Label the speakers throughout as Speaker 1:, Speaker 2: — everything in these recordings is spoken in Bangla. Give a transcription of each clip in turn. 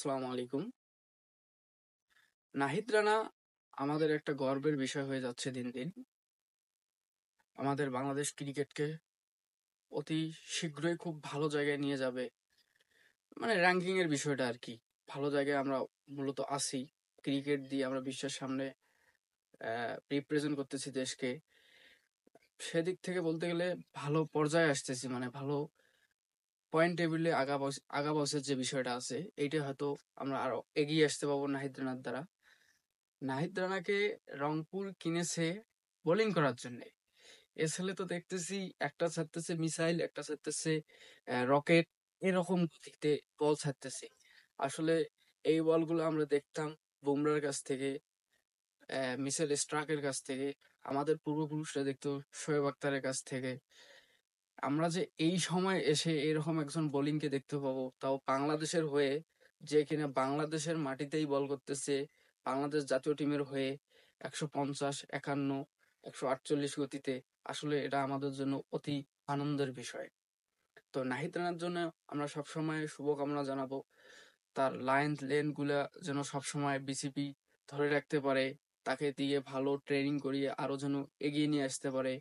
Speaker 1: আসসালামু আলাইকুম। নাহিদ রানা আমাদের একটা গর্বের বিষয় হয়ে যাচ্ছে দিন দিন। আমাদের বাংলাদেশ ক্রিকেটকে অতি শীঘ্রই খুব ভালো জায়গায় নিয়ে যাবে। মানে র্যাঙ্কিং এর বিষয়টা আর কি। ভালো জায়গায় আমরা মূলত আছি। ক্রিকেট দিয়ে আমরা বিশ্বের সামনে রিপ্রেজেন্ট করতেছি দেশকে। সেদিক থেকে বলতে গেলে ভালো পর্যায়ে আসতেছি, মানে ভালো পয়েন্ট টেবিলে আগা বছর যে বিষয়টা আছে, এইটা হয়তো আমরা আরো এগিয়ে আসতে পারবো নাহিদ রানার দ্বারা। নাহিদ রানাকে রংপুর কিনেছে বোলিং করার জন্য। এ ছেলে তো দেখতেছি একটা ছাড়তেছে মিসাইল, একটা ছাড়তেছে রকেট, এরকম গতিতে বল ছাড়তেছে। আসলে এই বলগুলো আমরা দেখতাম বুমরার কাছ থেকে, মিচেল স্টার্কের কাছ থেকে, আমাদের পূর্বপুরুষরা দেখতো শোয়েব আক্তারের কাছ থেকে। আমরা যে এই সময় এসে এরকম একজন বোলিংকে দেখতে পাবো, তাও বাংলাদেশের হয়ে, যে কিনা বাংলাদেশের মাটিতেই বল করতেছে, বাংলাদেশ জাতীয় টিমের হয়ে 150, 51, 148 গতিতে। আসলে এটা আমাদের জন্য অতি আনন্দের বিষয়। তো নাহিদ রানার জন্য আমরা সবসময় শুভকামনা জানাবো। তার লাইন লেন গুলা যেন সবসময় বিসিবি ধরে রাখতে পারে, তাকে দিয়ে ভালো ট্রেনিং করিয়ে আরো যেন এগিয়ে নিয়ে আসতে পারে।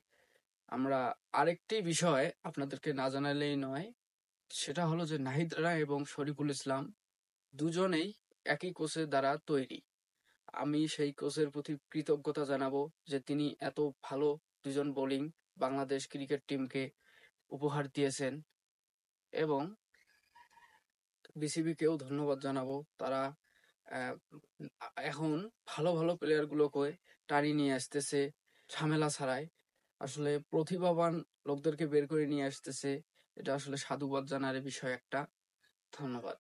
Speaker 1: আমরা আরেকটি বিষয় আপনাদেরকে না জানালেই নয়, সেটা হলো যে নাহিদ রানা এবং শরীফুল ইসলাম দুজনেই একই কোচের দ্বারা তৈরি। আমি সেই কোচের প্রতি কৃতজ্ঞতা জানাবো যে তিনি এত ভালো দুজন বোলিং বাংলাদেশ ক্রিকেট টিমকে উপহার দিয়েছেন, এবং বিসিবিকেও ধন্যবাদ জানাবো। তারা আহ, এখন ভালো ভালো প্লেয়ার গুলোকে টানি নিয়ে আসতেছে ঝামেলা ছাড়াই। আসলে প্রতিভাবান লোকদেরকে বের করে নিয়ে আসতেছে। এটা আসলে সাধুবাদ জানার বিষয় একটা। ধন্যবাদ।